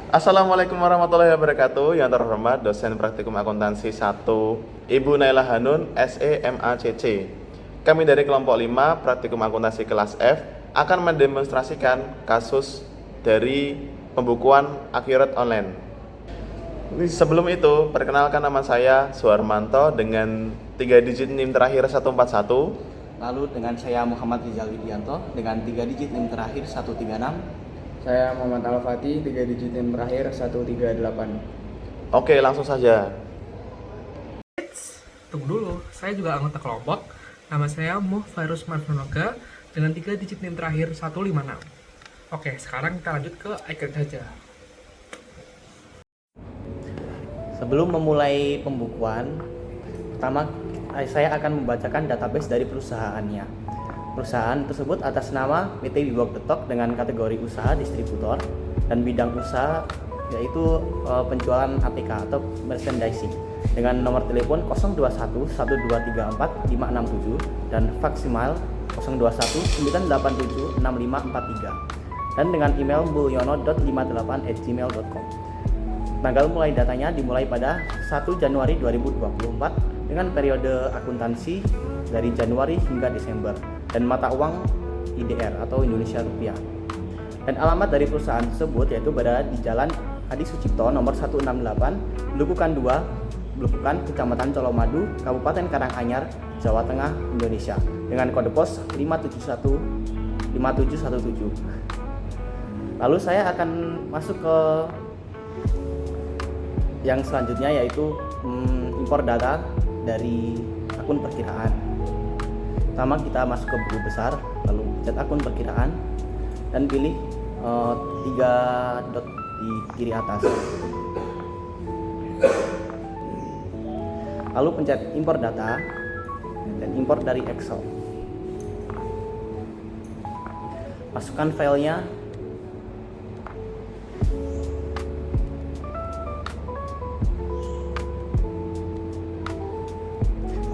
Assalamualaikum warahmatullahi wabarakatuh. Yang terhormat dosen praktikum akuntansi 1 Ibu Naila Hanun, SE MACC. Kami dari kelompok 5 praktikum akuntansi kelas F akan mendemonstrasikan kasus dari pembukuan akhirat online. Sebelum itu, perkenalkan nama saya Suharmanto dengan 3 digit NIM terakhir 141. Lalu dengan saya Muhammad Rizal Widianto dengan 3 digit NIM terakhir 136. Saya Muhammad Al-Fatih, 3 digit NIM terakhir 138. Oke, langsung saja. Tunggu dulu, saya juga anggota kelompok. Nama saya Muhfarus Marfunoga dengan 3 digit NIM terakhir 156. Oke, sekarang kita lanjut ke icon saja. Sebelum memulai pembukuan, pertama saya akan membacakan database dari perusahaannya. Perusahaan tersebut atas nama PT Wiwok.Tok dengan kategori usaha distributor dan bidang usaha yaitu penjualan ATK atau merchandising dengan nomor telepon 021 1234 567 dan fax email 021 987 6543 dan dengan email mulyono.58@gmail.com. Tanggal mulai datanya dimulai pada 1 Januari 2024 dengan periode akuntansi dari Januari hingga Desember dan mata uang IDR atau Indonesia Rupiah. Dan alamat dari perusahaan tersebut yaitu berada di Jalan Adi Sucipto nomor 168, Belukukan 2, Belukukan, Kecamatan Colomadu, Kabupaten Karanganyar, Jawa Tengah, Indonesia dengan kode pos 5715717. Lalu saya akan masuk ke yang selanjutnya yaitu impor data dari akun perkiraan. Pertama kita masuk ke buku besar, lalu pencet akun perkiraan dan pilih 3 dot di kiri atas. Lalu pencet impor data dan impor dari Excel. Masukkan filenya.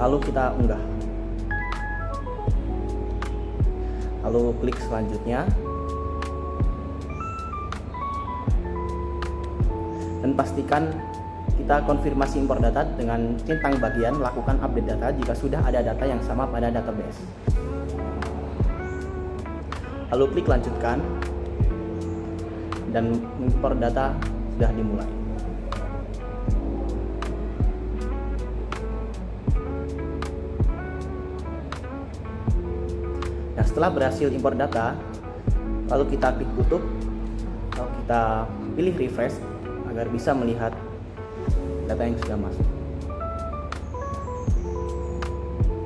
Lalu kita unggah. Lalu klik selanjutnya. Dan pastikan kita konfirmasi impor data dengan centang bagian lakukan update data jika sudah ada data yang sama pada database. Lalu klik lanjutkan dan impor data sudah dimulai. Nah, setelah berhasil impor data, lalu kita klik tutup, lalu kita pilih refresh agar bisa melihat data yang sudah masuk.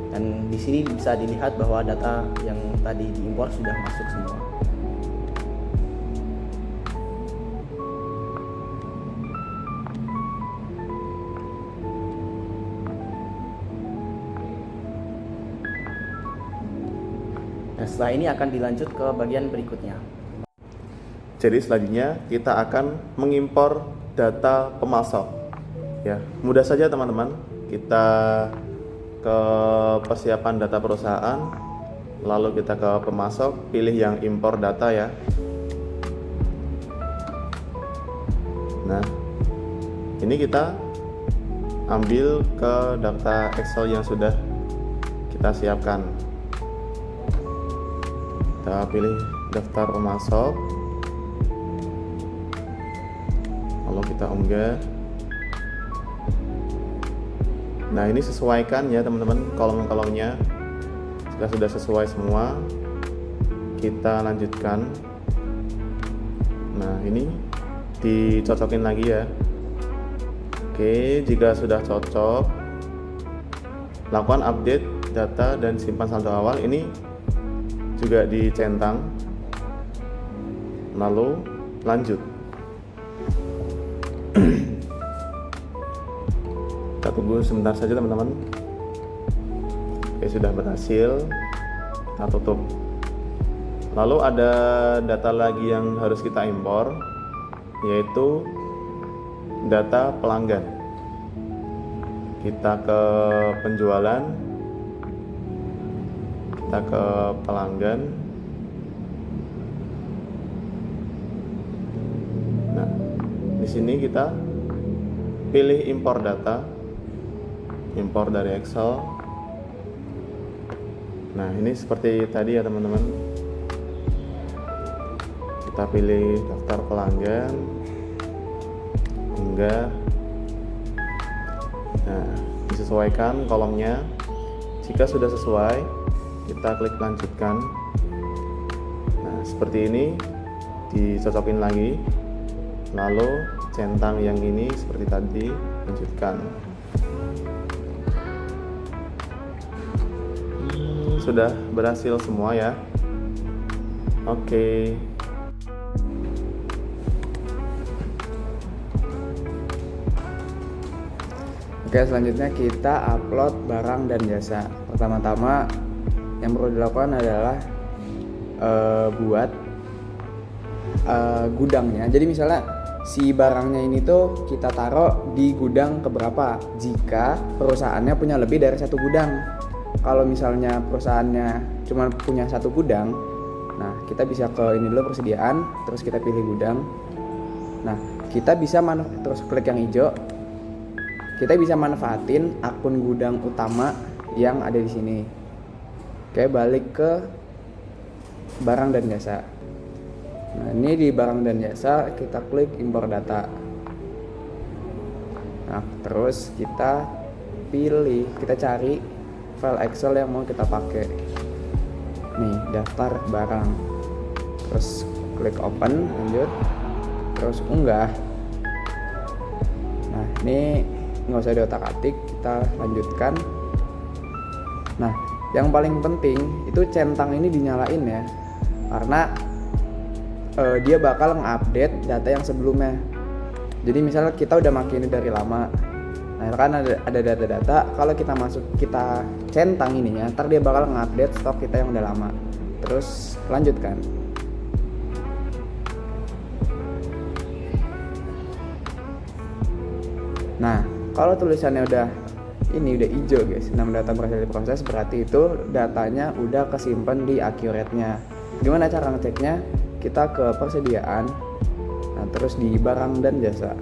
Dan di sini bisa dilihat bahwa data yang tadi diimpor sudah masuk semua. Nah, setelah ini akan dilanjut ke bagian berikutnya. Jadi selanjutnya kita akan mengimpor data pemasok. Ya, mudah saja teman-teman. Kita ke persiapan data perusahaan, lalu kita ke pemasok, pilih yang impor data ya. Nah, ini kita ambil ke daftar Excel yang sudah kita siapkan. Kita pilih daftar pemasok, lalu kita unggah. Nah, ini sesuaikan ya teman-teman kolom-kolomnya. Jika sudah sesuai semua, kita lanjutkan. Nah, ini dicocokin lagi ya. Oke, jika sudah cocok, lakukan update data dan simpan saldo awal. Ini juga dicentang, lalu lanjut. Kita tunggu sebentar saja teman-teman. Oke, sudah berhasil, kita tutup. Lalu ada data lagi yang harus kita impor, yaitu data pelanggan. Kita ke penjualan, kita ke pelanggan. Nah, Di sini kita pilih impor data, impor dari Excel. Nah, ini seperti tadi ya teman-teman. Kita pilih daftar pelanggan, unggah. Nah, disesuaikan kolomnya. Jika sudah sesuai, kita klik lanjutkan. Nah, seperti ini, dicocokin lagi. Lalu centang yang ini seperti tadi, lanjutkan. Sudah berhasil semua ya. Oke. Oke, selanjutnya kita upload barang dan jasa. Pertama-tama yang perlu dilakukan adalah buat gudangnya. Jadi misalnya si barangnya ini tuh kita taruh di gudang keberapa jika perusahaannya punya lebih dari satu gudang. Kalau misalnya perusahaannya cuma punya satu gudang, nah kita bisa ke ini dulu persediaan, terus kita pilih gudang. Nah, kita bisa terus klik yang hijau. Kita bisa manfaatin akun gudang utama yang ada di sini. Oke, balik ke barang dan jasa. Nah, ini di barang dan jasa kita klik impor data. Nah, terus kita pilih, kita cari file Excel yang mau kita pakai. Nih, daftar barang. Terus klik open, lanjut. Terus unggah. Nah, ini nggak usah diotak-atik, kita lanjutkan. Nah, yang paling penting itu centang ini dinyalain ya, karena dia bakal nge-update data yang sebelumnya. Jadi misalnya kita udah makin ini dari lama, nah kan ada data-data, kalau kita kita centang ininya, ntar dia bakal nge-update stok kita yang udah lama. Terus lanjutkan. Nah, kalau tulisannya udah hijau guys, nama data berhasil diproses, berarti itu datanya udah kesimpan di accurate-nya. Gimana cara ngeceknya? Kita ke persediaan, nah terus di barang dan jasa,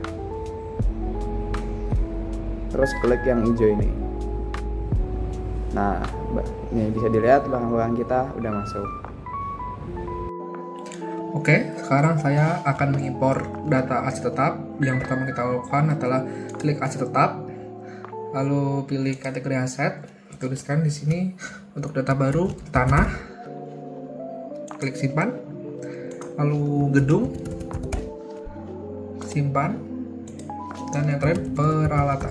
terus klik yang hijau ini. Nah, ini bisa dilihat barang-barang kita udah masuk. Oke, sekarang saya akan mengimpor data aset tetap. Yang pertama kita lakukan adalah klik aset tetap, lalu pilih kategori aset, tuliskan di sini untuk data baru tanah, klik simpan, lalu gedung, simpan, dan yang terakhir peralatan,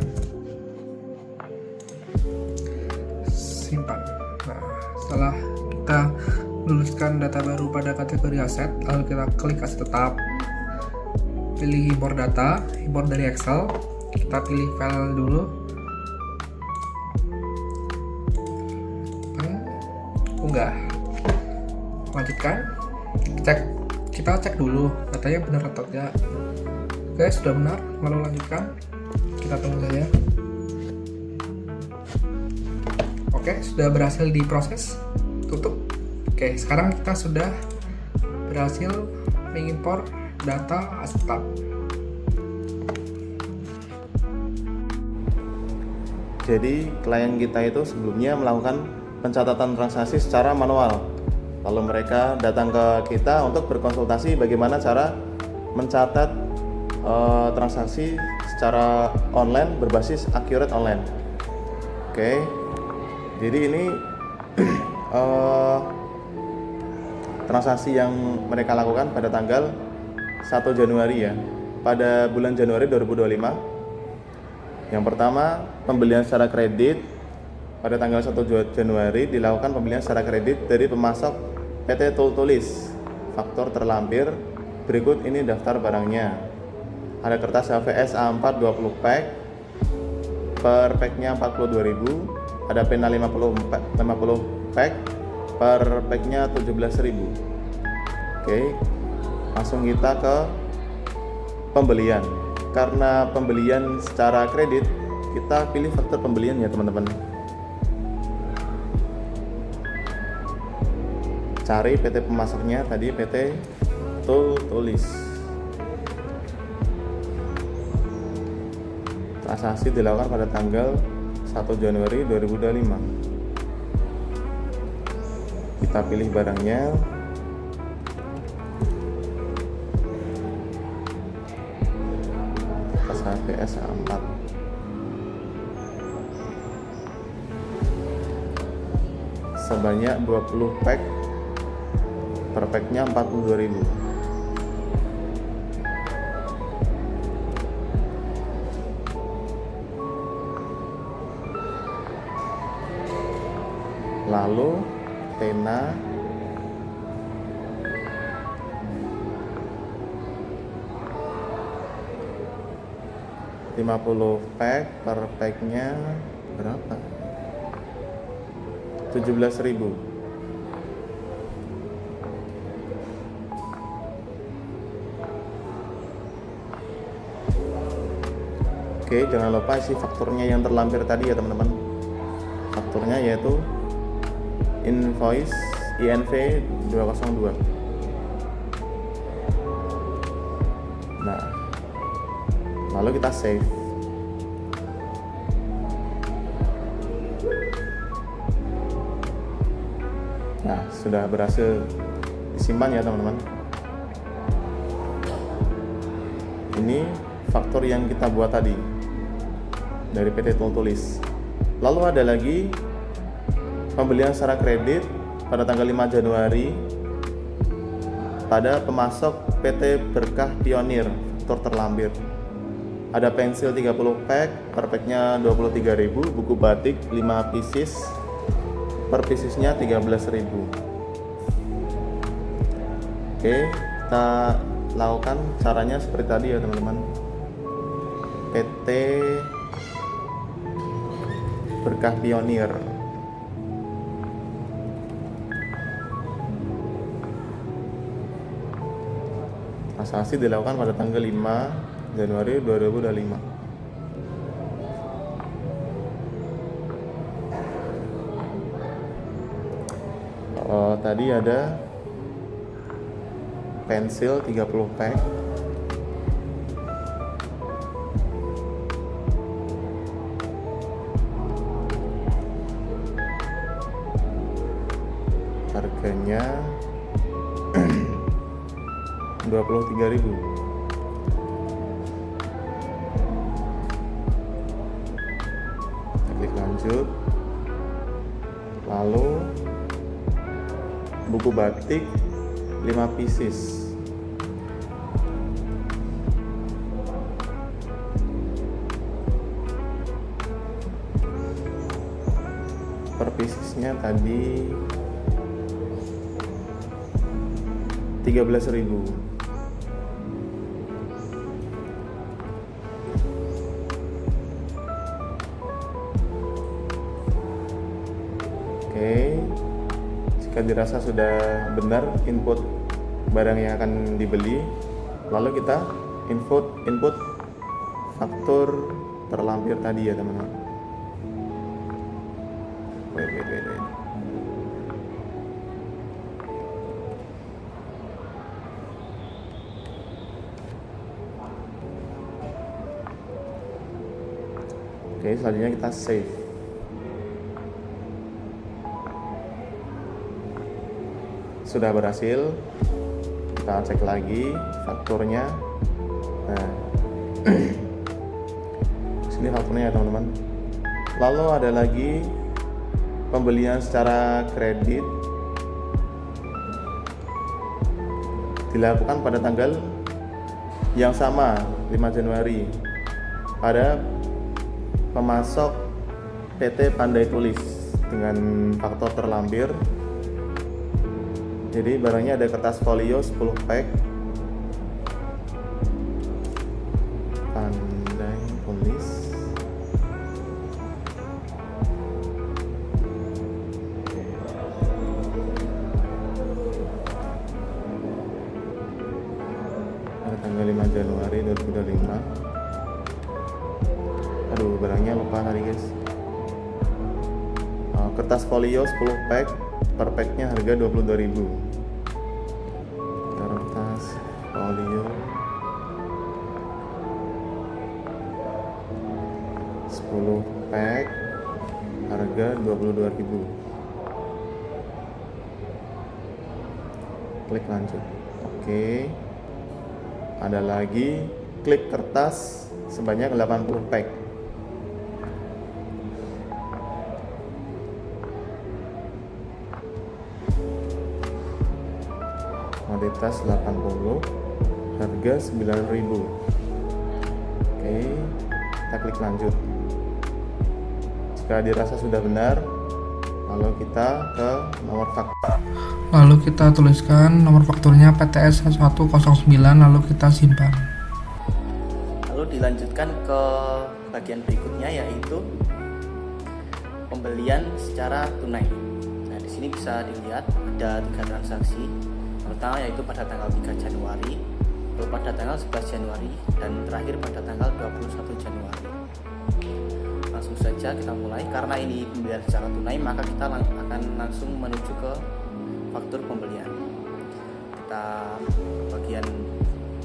simpan. Nah, setelah kita menuliskan data baru pada kategori aset, lalu kita klik aset tetap, pilih impor data, impor dari Excel, kita pilih file dulu, unggah, lanjutkan, kita cek dulu datanya benar atau tidak. Oke, sudah benar, lalu lanjutkan, kita tunggu saja. Oke, sudah berhasil diproses, tutup. Oke, sekarang kita sudah berhasil mengimpor data aset tetap. Jadi klien kita itu sebelumnya melakukan pencatatan transaksi secara manual. Lalu mereka datang ke kita untuk berkonsultasi bagaimana cara mencatat transaksi secara online berbasis accurate online. Oke, jadi ini transaksi yang mereka lakukan pada tanggal 1 Januari ya, pada bulan Januari 2025. Yang pertama, pembelian secara kredit. Pada tanggal 1 Januari dilakukan pembelian secara kredit dari pemasok PT Tultulis. Faktor terlampir, berikut ini daftar barangnya. Ada kertas HVS A4 20 pack, per packnya 42.000. Ada pena 50 pack, per packnya 17.000. Oke, langsung kita ke pembelian. Karena pembelian secara kredit, kita pilih faktor pembelian ya teman-teman. Cari PT pemasoknya tadi, PT Tultulis. Transaksi dilakukan pada tanggal 1 Januari 2025. Kita pilih barangnya. Tas HPS A4. Sebanyak 20 pack. Per packnya 42.000. Lalu pena (50 pack), per packnya berapa? 17.000. Oke, jangan lupa isi fakturnya yang terlampir tadi ya teman-teman. Fakturnya yaitu invoice INV 202. Nah, lalu kita save. Nah, sudah berhasil disimpan ya teman-teman. Ini faktur yang kita buat tadi dari PT Tol Tulis. Lalu ada lagi pembelian secara kredit pada tanggal 5 Januari pada pemasok PT Berkah Pionir, faktur terlampir. Ada pensil 30 pack, per packnya 23.000, buku batik 5 pieces, per piecesnya 13.000. Oke, kita lakukan caranya seperti tadi ya teman-teman. PT Berkah Pionir. Transaksi dilakukan pada tanggal 5 Januari 2025. Tadi ada pensil 30 pack, harganya 23.000. Klik lanjut. Lalu buku batik 5 pieces, per piecesnya tadi 13.000. Oke, jika dirasa sudah benar input barang yang akan dibeli, lalu kita input faktur terlampir tadi ya teman-teman. Wait. Oke, selanjutnya kita save. Sudah berhasil. Kita cek lagi fakturnya. Nah, sini fakturnya ya teman-teman. Lalu ada lagi pembelian secara kredit dilakukan pada tanggal yang sama 5 Januari pada pemasok PT Pandai Tulis dengan faktur terlampir. Jadi barangnya ada kertas folio 10 pack, Pandai Tulis, pada tanggal 5 Januari 2025. Aduh, barangnya lupa tadi guys. Kertas folio 10 pack, per packnya harga 22.000. Kertas folio 10 pack harga 22.000. Klik lanjut. Oke. Ada lagi klik kertas sebanyak 80 pack. Kuantitas 80, harga 9.000. Oke, kita klik lanjut. Jika dirasa sudah benar, lalu kita ke nomor faktur. Lalu kita tuliskan nomor fakturnya PTS 1109, lalu kita simpan. Lalu dilanjutkan ke bagian berikutnya, yaitu pembelian secara tunai. Nah, di sini bisa dilihat ada 3 transaksi. Pertama yaitu pada tanggal 3 Januari, lalu pada tanggal 11 Januari, dan terakhir pada tanggal 21 Januari. Langsung saja kita mulai. Karena ini pembelian secara tunai, maka kita akan langsung menuju ke faktur pembelian. Kita bagian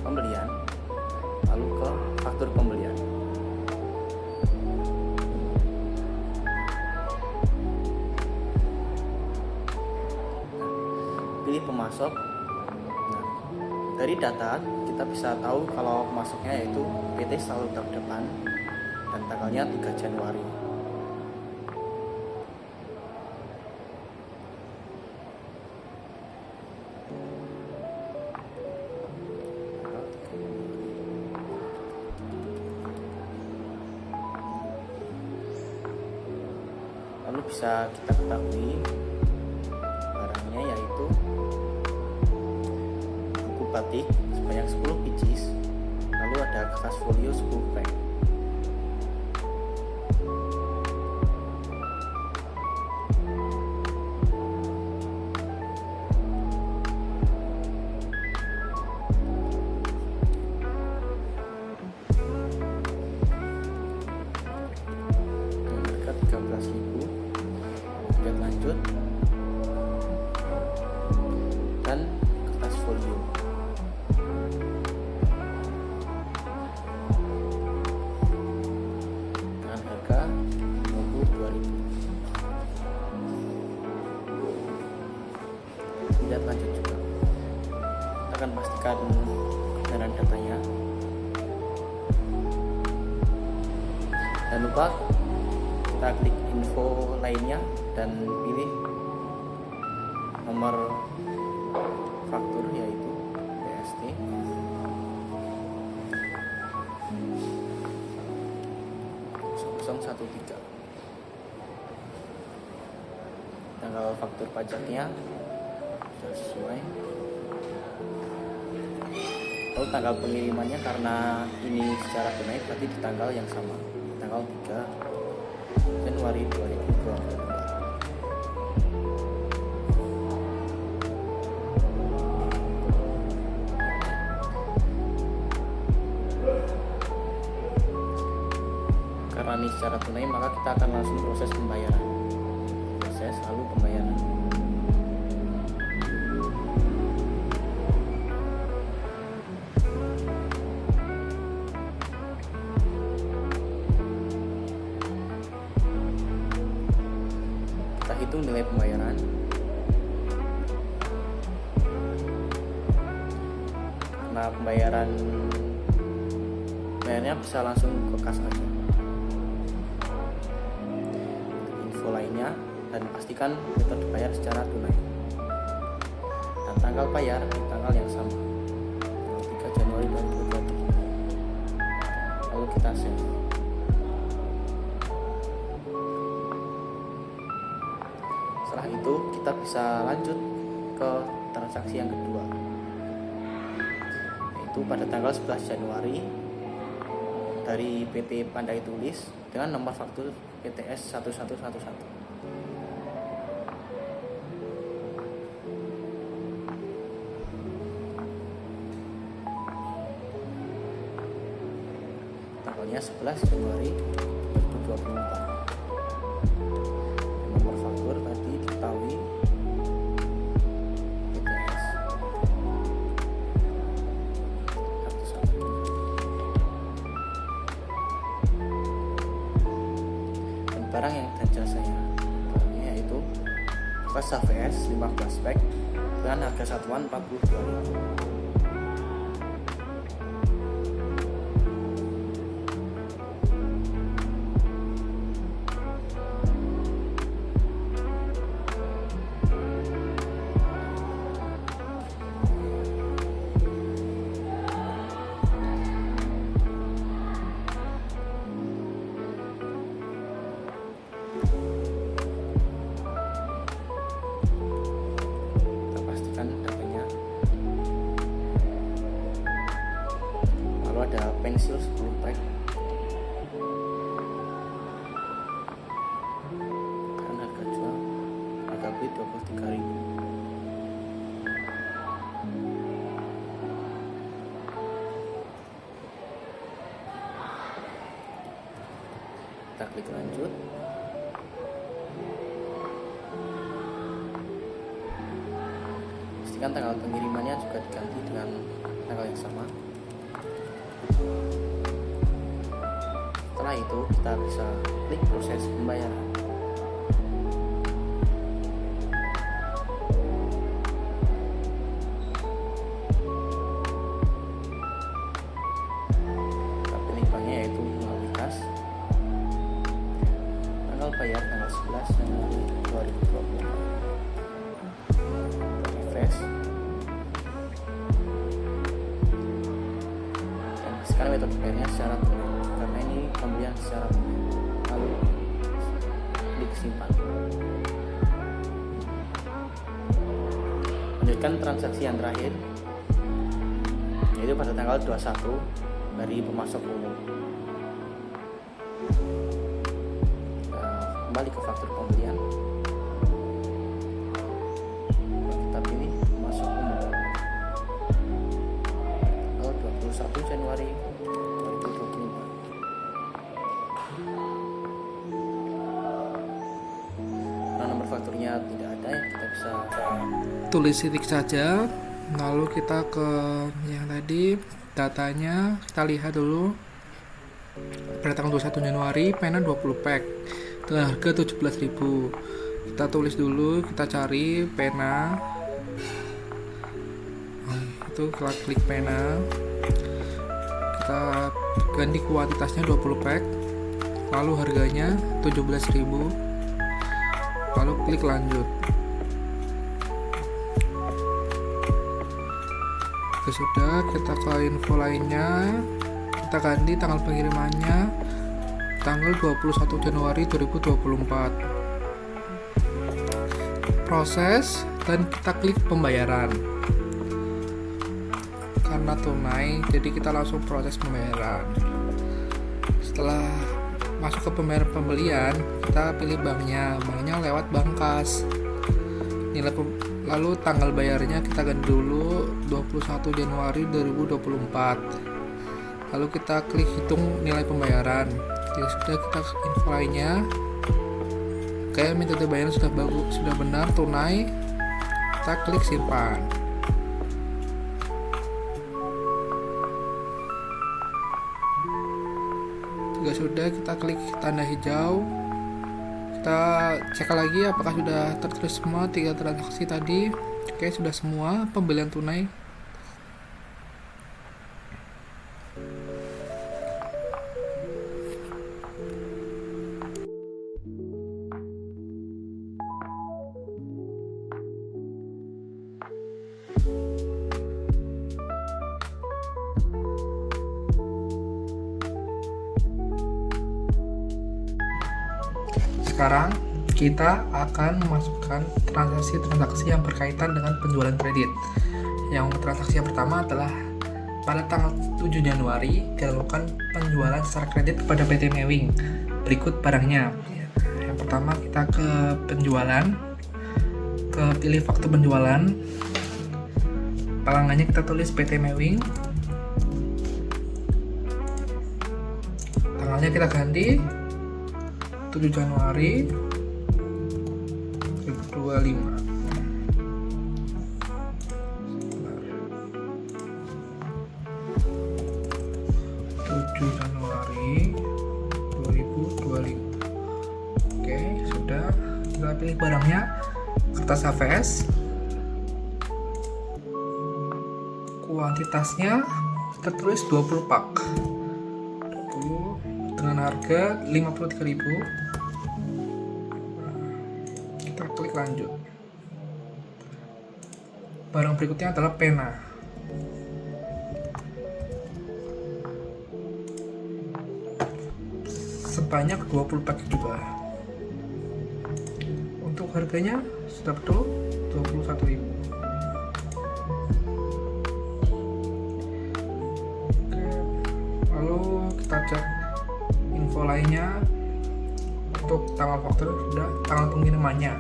pembelian, lalu ke faktur pembelian. Pilih pemasok. Nah, dari data kita bisa tahu kalau pemasoknya yaitu PT Selalu Terdepan dan tanggalnya 3 Januari. Lalu bisa kita ketahui barangnya yaitu buku batik sebanyak 10 pieces, lalu ada kertas folio 10 pack. Harga 13.000. Kita lanjut, dan kertas folio dengan harga 22.000. Lihat lanjut juga, kita akan pastikan kebenaran datanya. Jangan lupa kita klik info lainnya dan pilih nomor faktur yaitu BST. Tanggal faktur pajaknya sudah sesuai. Lalu tanggal pengirimannya, karena ini secara tunai, berarti di tanggal yang sama, tanggal 3 Januari 2024. Karena ini secara tunai, maka kita akan langsung proses pembayaran. Proses lalu pembayaran. Kita hitung nilai pembayaran. Karena pembayarannya bisa langsung ke kas aja. Info lainnya, dan pastikan metode bayar secara tunai dan tanggal bayar di tanggal yang sama, tanggal 3 Januari 2020. Lalu kita save. Setelah itu kita bisa lanjut ke transaksi yang kedua, yaitu pada tanggal 11 Januari dari PT Pandai Tulis dengan nomor faktur PTS 1111. Tanggalnya 11 Januari 2024. Nomor faktur tadi diketahui PTS 1111. barang yang dan jasanya. Barangnya yaitu Versa VS 15 pack dengan harga satuan 42.000. Datanya, lalu ada pensil 10 pack dan harga jual harga beli 23.000. Kita klik lanjut. Pastikan tanggal pengirimannya juga diganti dengan tanggal yang sama. Setelah itu kita bisa klik proses pembayaran. Kita pilih banknya yaitu melalui kas. Tanggal bayar tanggal 11 Januari 2020. Refresh. Dan sekarang metode bayarnya secara tunai karena ini pembelian secara tunai. Lalu klik simpan. Lanjutkan transaksi yang terakhir, yaitu pada tanggal 21 dari pemasok umum. Kembali ke faktur pembelian. Kita pilih pemasok umum. Tanggal 21 Januari 2024. Karena nomor fakturnya tidak ada, ya kita bisa Tulis titik saja, lalu kita ke yang tadi datanya, kita lihat dulu. Pada tanggal 21 Januari pena 20 pack dengan harga 17.000. Kita tulis dulu, kita cari pena. Itu kita klik pena. Kita ganti kuantitasnya 20 pack. Lalu harganya 17.000. Lalu klik lanjut. Oke, sudah, kita ke info lainnya. Kita ganti tanggal pengirimannya tanggal 21 Januari 2024. Proses dan kita klik pembayaran. Karena tunai, jadi kita langsung proses pembayaran. Setelah masuk ke pembayaran pembelian, kita pilih banknya lewat bank kas. Lalu tanggal bayarnya kita ganti dulu 21 Januari 2024. Lalu kita klik hitung nilai pembayaran. Jadi sudah, kita info lainnya. Kayak metode bayaran sudah bagus, sudah benar tunai. Kita klik simpan. Juga sudah, kita klik tanda hijau. Kita cek lagi apakah sudah tertulis semua 3 transaksi tadi. Oke, sudah semua pembelian tunai. Sekarang kita akan memasukkan transaksi-transaksi yang berkaitan dengan penjualan kredit. Yang transaksi yang pertama adalah pada tanggal 7 Januari dilakukan penjualan secara kredit kepada PT Mewing. Berikut barangnya. Yang pertama kita ke penjualan, ke pilih faktur penjualan. Pelanggannya kita tulis PT Mewing. Tanggalnya kita ganti 7 Januari 2025. 7 Januari 2025. sudah, kita pilih barangnya, kertas HVS, kuantitasnya kita tulis 20 pak, 20 dengan harga 53.000. Kita klik lanjut. Barang berikutnya adalah pena. Sebanyak 20 pak juga. Untuk harganya sudah betul 21.000. Oke, lalu kita cek info lainnya. Untuk tanggal faktur sudah, tanggal pengirimannya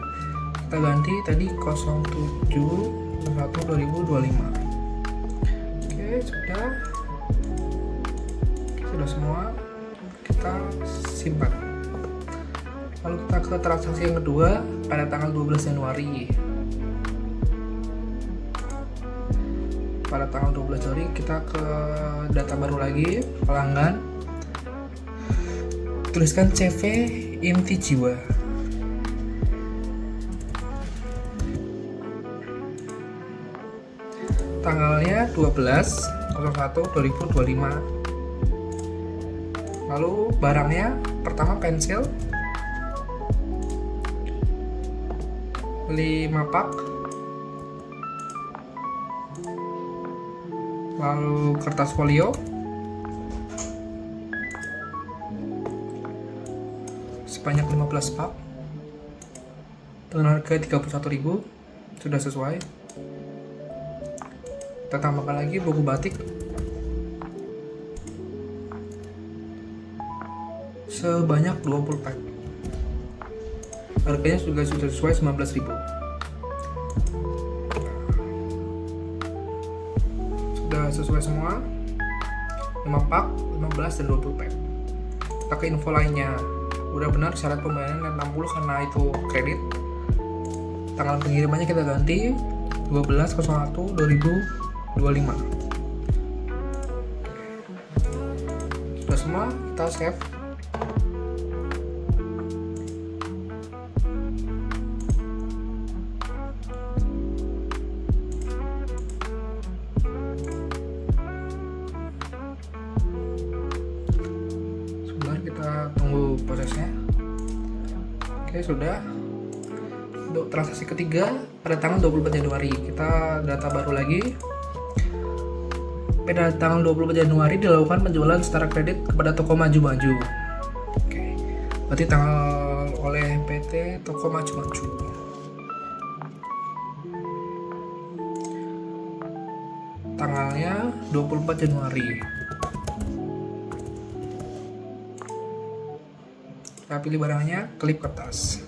kita ganti tadi 07/01/2025. Oke, sudah semua, kita simpan. Lalu kita ke transaksi yang kedua pada tanggal 12 Januari. Pada tanggal 12 Januari kita ke data baru lagi, pelanggan. Tuliskan CV Inti Jiwa. Tanggalnya 12/01/2025. Lalu barangnya pertama pensil 5 pak, lalu kertas folio sebanyak 15 pak dengan harga 31.000, sudah sesuai. Kita tambahkan lagi buku batik sebanyak 20 pak, harganya juga sudah sesuai 19.000. Sudah sesuai semua, 5 pak, 15 dan 20 pak. Kita ke info lainnya. Udah benar syarat pembayaran net 60 karena itu kredit. Tanggal pengirimannya kita ganti 12/01/2025. Sudah semua, kita save. Kita tunggu prosesnya. Oke, sudah. Untuk transaksi ketiga pada tanggal 24 Januari kita data baru lagi. Pada tanggal 24 Januari dilakukan penjualan secara kredit kepada toko Maju-Maju. Oke, berarti tanggal oleh PT Toko Maju-Maju. Tanggalnya 24 Januari. Kita pilih barangnya, klip kertas.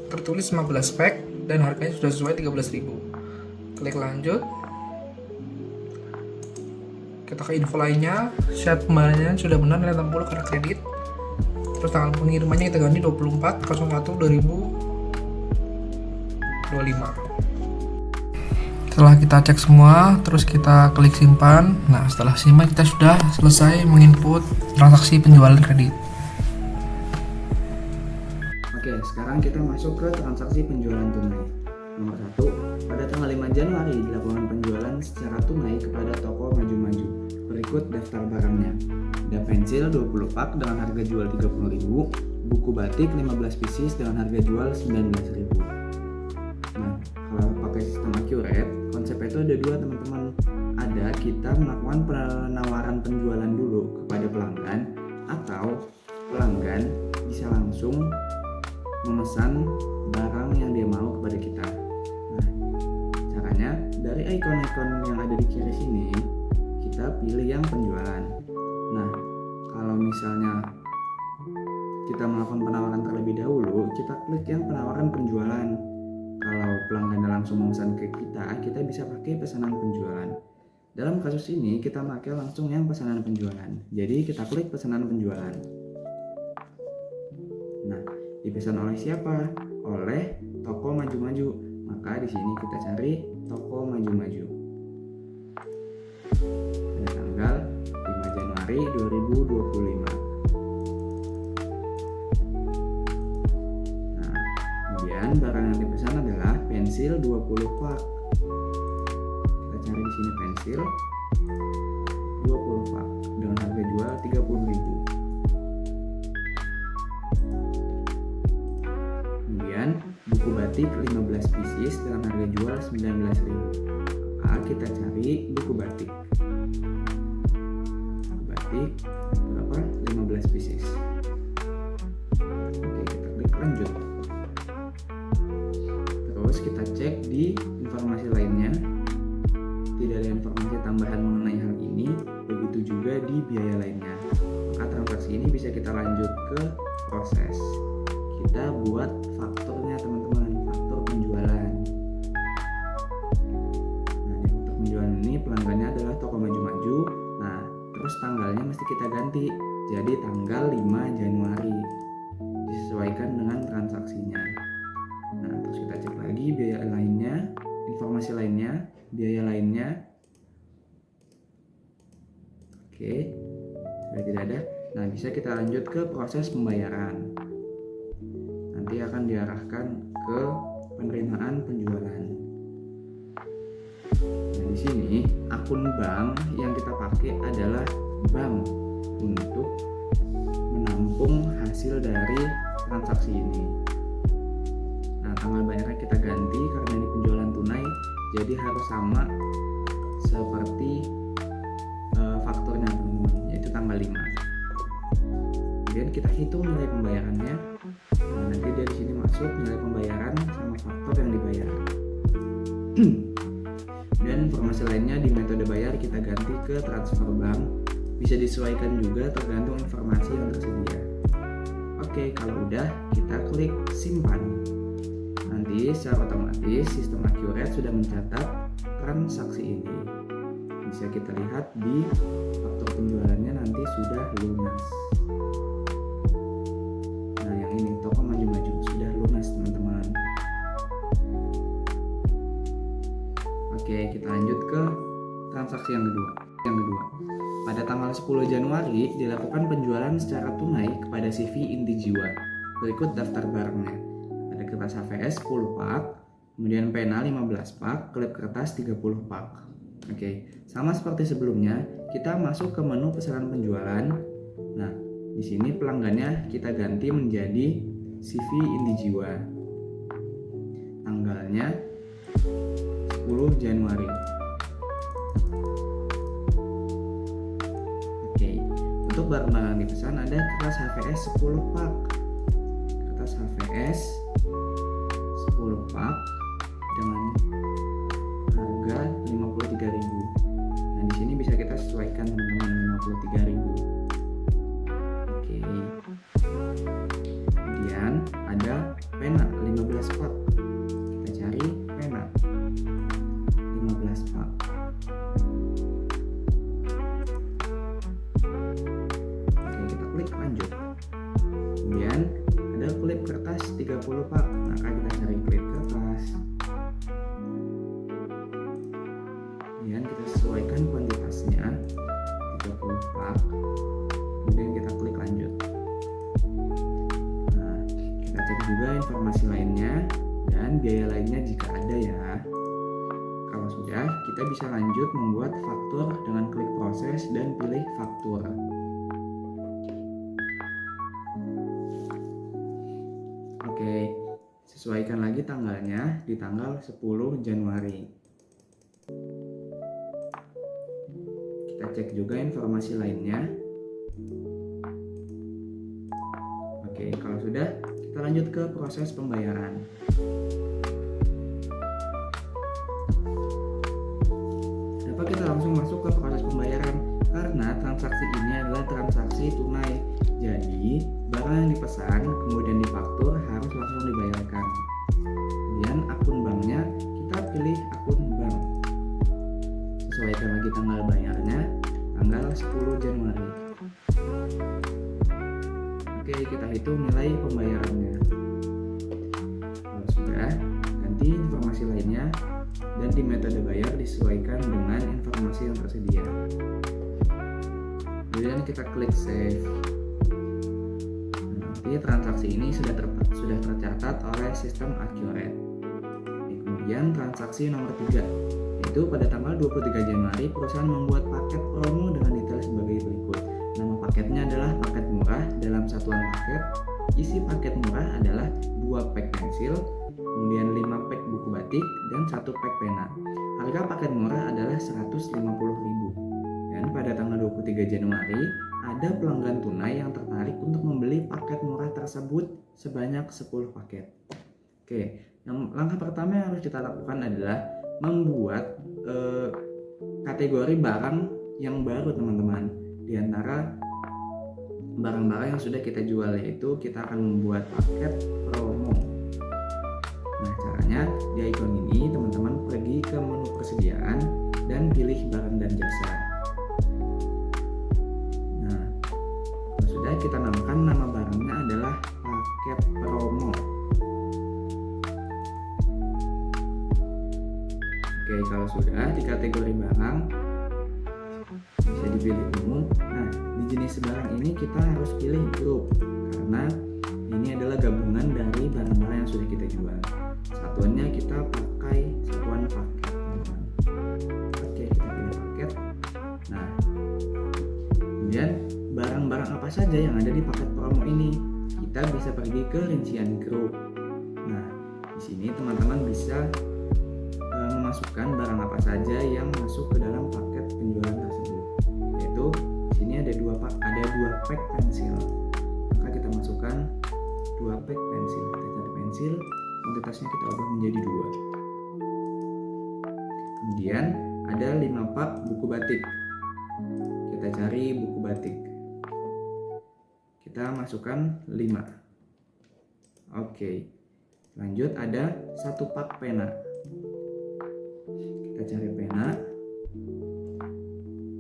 Tertulis 15 pack dan harganya sudah sesuai 13.000. Klik lanjut. Kita ke info lainnya, syarat pembayarannya sudah benar nilai 60 karena kredit. Terus tanggal pengirimannya kita ganti 24/01/2025. Setelah kita cek semua, terus kita klik simpan. Nah, setelah simpan kita sudah selesai menginput transaksi penjualan kredit. Oke, sekarang kita masuk ke transaksi penjualan tunai. Nomor 1, pada tanggal 5 Januari dilakukan penjualan secara tunai kepada toko Maju-Maju. Berikut daftar barangnya. Ada pensil 20 pak dengan harga jual 30.000, buku batik 15 pieces dengan harga jual 19.000. Nah, kalau pakai sistem Accurate, konsepnya itu ada dua, teman-teman. Ada kita melakukan penawaran penjualan dulu kepada pelanggan, atau pelanggan bisa langsung memesan barang yang dia mau kepada kita. Nah, caranya dari ikon-ikon yang ada di kiri sini, kita pilih yang penjualan. Nah, kalau misalnya kita melakukan penawaran terlebih dahulu, kita klik yang penawaran penjualan. Kalau pelanggan langsung memesan ke kita bisa pakai pesanan penjualan. Dalam kasus ini kita pakai langsung yang pesanan penjualan. Jadi kita klik pesanan penjualan. Nah, dipesan oleh siapa? Oleh toko Maju-Maju. Maka di sini kita cari toko Maju-Maju. Pada tanggal 5 Januari 2025. pensil 20 pak. Kita cari di sini pensil 20 pak dengan harga jual 30.000. Kemudian buku batik 15 pieces dengan harga jual 19.000. Maka kita cari buku batik. Buku batik berapa? 15 pieces. Oke, kita klik lanjut. Terus kita cek di informasi lainnya. Tidak ada informasi tambahan mengenai hal ini. Begitu juga di biaya lainnya. Maka transaksi ini bisa kita lanjut ke proses. Kita buat fakturnya teman-teman, faktur penjualan. Nah, di faktur penjualan ini pelanggannya adalah toko maju-maju. Nah, terus tanggalnya mesti kita ganti jadi tanggal 5 Januari, disesuaikan dengan transaksinya. Nah, terus kita cek lagi biaya lainnya, informasi lainnya, biaya lainnya. Oke, sudah tidak ada. Nah, bisa kita lanjut ke proses pembayaran. Nanti akan diarahkan ke penerimaan penjualan. Nah, di sini akun bank yang kita pakai adalah bank untuk menampung hasil dari transaksi ini. Nah, tanggal bayarnya kita ganti karena ini penjualan tunai, jadi harus sama seperti fakturnya teman-teman, yaitu tanggal 5. Kemudian kita hitung nilai pembayarannya. Nah, nanti dari sini masuk nilai pembayaran sama faktur yang dibayar. Dan informasi lainnya di metode bayar kita ganti ke transfer bank. Bisa disesuaikan juga tergantung informasi yang tersedia. Oke, kalau udah kita klik simpan. Nanti secara otomatis sistem Accurate sudah mencatat transaksi ini. Bisa kita lihat di faktur penjualannya nanti sudah lunas. Nah, yang ini toko maju-maju sudah lunas teman-teman. Oke, kita lanjut ke transaksi yang kedua. Pada tanggal 10 Januari dilakukan penjualan secara tunai kepada CV Inti Jiwa. Berikut daftar barangnya. Ada kertas HVS 10 pak, kemudian pena 15 pak, klip kertas 30 pak. Oke, sama seperti sebelumnya, kita masuk ke menu pesanan penjualan. Nah, di sini pelanggannya kita ganti menjadi CV Inti Jiwa. Tanggalnya 10 Januari. Oke, untuk barang-barang dipesan ada kertas HVS 10 pak. Kertas HVS 10 pak dengan harga 53.000. Nah, di sini bisa kita sesuaikan teman-teman 53.000. Oke. Kemudian ada pena 15 pak. Kita cari pena 15 pak. Oke, kita klik lanjut. Kemudian ada klip kertas 30 pak. Maka kita cari klip kertas. Kemudian kita sesuaikan kuantitasnya 30 pak. Kemudian kita klik lanjut. Nah, kita cek juga informasi lainnya dan biaya lainnya jika ada ya. Kalau sudah, kita bisa lanjut membuat faktur dengan klik proses dan pilih faktur. Oke, sesuaikan lagi tanggalnya di tanggal 10 Januari. Kita cek juga informasi lainnya. Oke, kalau sudah, kita lanjut ke proses pembayaran. Kenapa kita langsung masuk ke proses pembayaran? Karena transaksi ini adalah transaksi tunai. Jadi, barang yang dipesan kemudian difaktur harus langsung dibayarkan. Kemudian akun banknya, kita pilih akun bank. Sesuaikan lagi tanggal bayarnya, tanggal 10 Januari. Oke, kita hitung nilai pembayarannya. Kalau sudah, ganti informasi lainnya dan di metode bayar disesuaikan dengan informasi yang tersedia. Kemudian kita klik save. Nanti transaksi ini sudah tercatat oleh sistem Accurate. Kemudian Kemudian transaksi nomor 3, yaitu pada tanggal 23 Januari perusahaan membuat paket promo dengan detail sebagai berikut. Nama paketnya adalah paket murah. Dalam satuan paket, isi paket murah adalah 2 pack pensil, kemudian 5 pack buku batik, dan 1 pack pena. Harga paket murah adalah 150.000. Dan pada tanggal 23 Januari, ada pelanggan tunai yang tertarik untuk membeli paket murah tersebut sebanyak 10 paket. Oke, langkah pertama yang harus kita lakukan adalah membuat kategori barang yang baru, teman-teman. Di antara barang-barang yang sudah kita jual, yaitu kita akan membuat paket promo. Nah, caranya di icon ini teman-teman pergi ke menu persediaan dan pilih barang dan jasa. Nah, kalau sudah, kita namakan nama barangnya adalah paket promo. Oke, kalau sudah di kategori barang bisa dipilih umum. Nah, di jenis barang ini kita harus pilih grup karena ini adalah gabungan dari barang-barang yang sudah kita jual. Satuannya kita pakai satuan paket, teman-teman. Oke, kita pilih paket. Nah, kemudian barang-barang apa saja yang ada di paket promo ini, kita bisa pergi ke rincian grup. Nah, di sini teman-teman bisa memasukkan barang apa saja yang masuk ke dalam paket penjualan tersebut. Yaitu di sini ada dua pack pensil. Maka kita masukkan 2 pack pensil. Kita cari pensil, kuantitasnya kita ubah menjadi 2. Kemudian ada 5 pak buku batik. Kita cari buku batik. Kita masukkan 5. Oke. Lanjut ada 1 pak pena. Kita cari pena,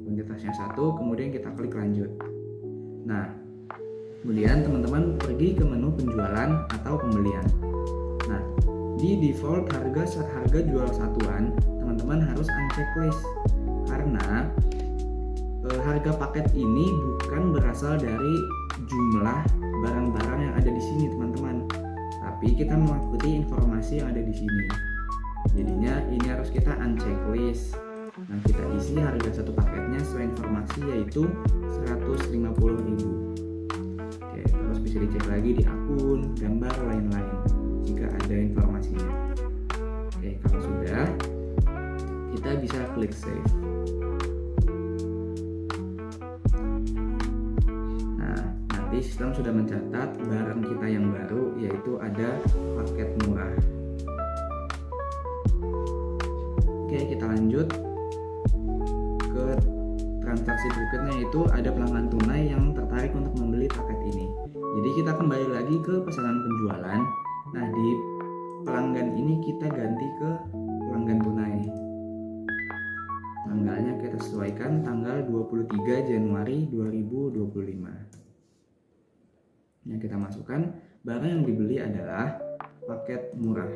kuantitasnya 1, kemudian kita klik lanjut. Nah, kemudian teman-teman pergi ke menu penjualan atau pembelian. Nah, di default harga jual satuan, teman-teman harus uncheck list karena harga paket ini bukan berasal dari jumlah barang-barang yang ada di sini, teman-teman, tapi kita mengikuti informasi yang ada di sini. Jadinya ini harus kita uncheck list. Nah, kita isi harga satu paketnya sesuai informasi, yaitu 150.000. Oke, terus bisa dicek lagi di akun, gambar, lain-lain jika ada informasinya. Oke, kalau sudah, kita bisa klik save. Nah, nanti sistem sudah mencatat barang kita yang baru, yaitu ada paket murah. Oke, kita lanjut ke transaksi berikutnya, yaitu ada pelanggan tunai yang tertarik untuk membeli paket ini. Jadi kita kembali lagi ke pesanan penjualan. Nah, di pelanggan ini kita ganti ke pelanggan tunai. Tanggalnya kita sesuaikan tanggal 23 Januari 2025. Yang kita masukkan barang yang dibeli adalah paket murah.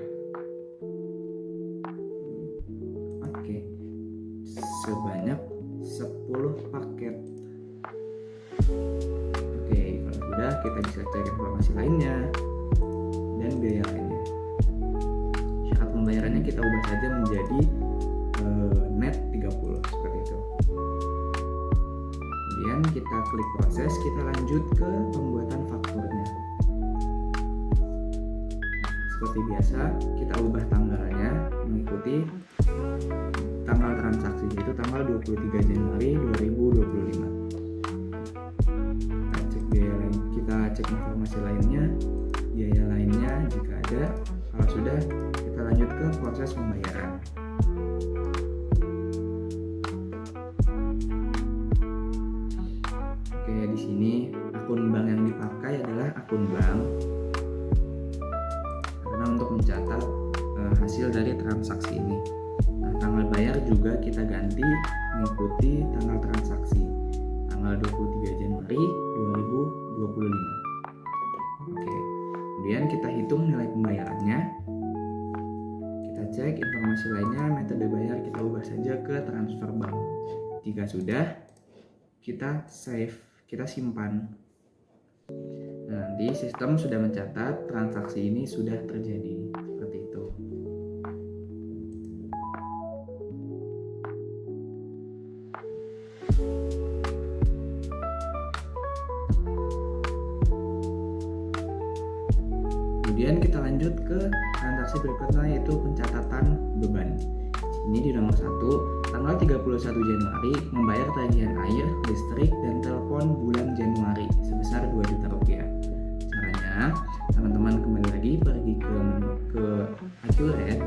Sebanyak 10 paket. Oke, kalau sudah, kita bisa cek informasi lainnya dan biaya lainnya. Syarat pembayarannya kita ubah saja menjadi net 30 seperti itu. Kemudian kita klik proses, kita lanjut ke pembuatan fakturnya. Seperti biasa, kita ubah tanggalnya mengikuti tanggal transaksi, yaitu tanggal 23 Januari 2025. Kita cek informasi lainnya, biaya lainnya jika ada. Kalau sudah, kita lanjut ke proses pembayaran. Oke, di sini akun bank yang dipakai adalah akun bank karena untuk mencatat hasil dari transaksi ini. Tanggal bayar juga kita ganti mengikuti tanggal transaksi, tanggal 23 Januari 2025. Oke, kemudian kita hitung nilai pembayarannya. Kita cek informasi lainnya, metode bayar kita ubah saja ke transfer bank. Jika sudah, kita save, kita simpan. Nah, nanti sistem sudah mencatat transaksi ini sudah terjadi, seperti itu. Kemudian kita lanjut ke transaksi berikutnya, yaitu pencatatan beban. Ini di nomor 1, tanggal 31 Januari membayar tagihan air, listrik, dan telepon bulan Januari sebesar 2 juta rupiah. Caranya, teman-teman kembali lagi pergi ke Accurate.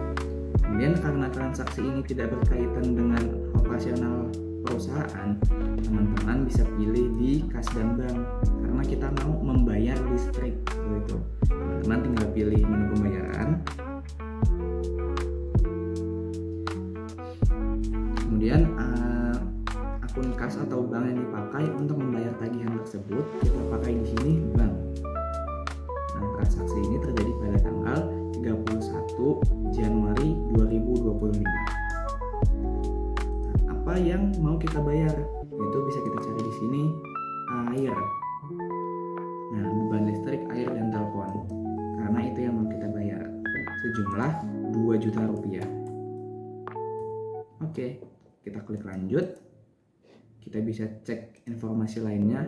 Kemudian karena transaksi ini tidak berkaitan dengan operasional perusahaan, teman-teman bisa pilih di kas dan bank karena kita mau membayar listrik gitu. Teman-teman tinggal pilih menu pembayaran. Kemudian akun kas atau bank yang dipakai untuk membayar tagihan tersebut kita pakai di sini bank. Nah, transaksi ini terjadi pada tanggal 31 Januari 2025. Nah, apa yang mau kita bayar? Itu bisa kita cari di sini air. Nah, beban listrik, air, dan telepon. Karena itu yang mau kita bayar. Sejumlah 2 juta rupiah. Oke, kita klik lanjut. Kita bisa cek informasi lainnya.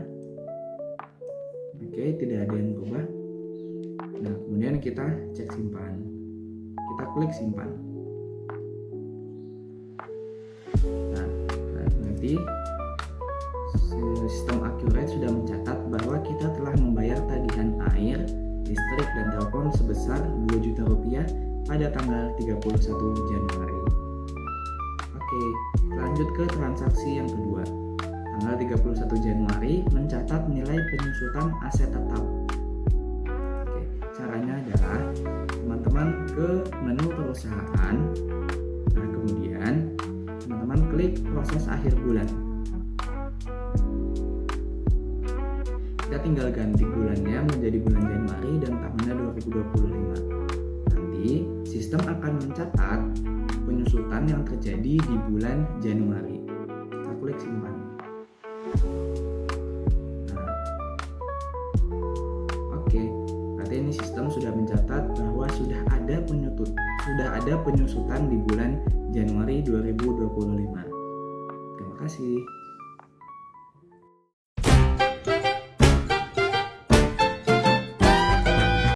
Oke, tidak ada yang berubah. Nah, kemudian kita cek simpan. Kita klik simpan. Nah, nanti sistem Accurate sudah mencatat bahwa kita telah membayar tagihan air, listrik, dan telepon sebesar 2 juta rupiah pada tanggal 31 Januari. Oke, lanjut ke transaksi yang kedua. Tanggal 31 Januari mencatat nilai penyusutan aset tetap. Oke, caranya adalah teman-teman ke menu perusahaan. Nah, kemudian teman-teman klik proses akhir bulan. Kita tinggal ganti bulannya menjadi bulan Januari dan tahunnya 2025. Nanti sistem akan mencatat penyusutan yang terjadi di bulan Januari. Kita klik simpan. Nah, oke, berarti ini sistem sudah mencatat bahwa sudah ada penyusutan di bulan Januari 2025. Terima kasih.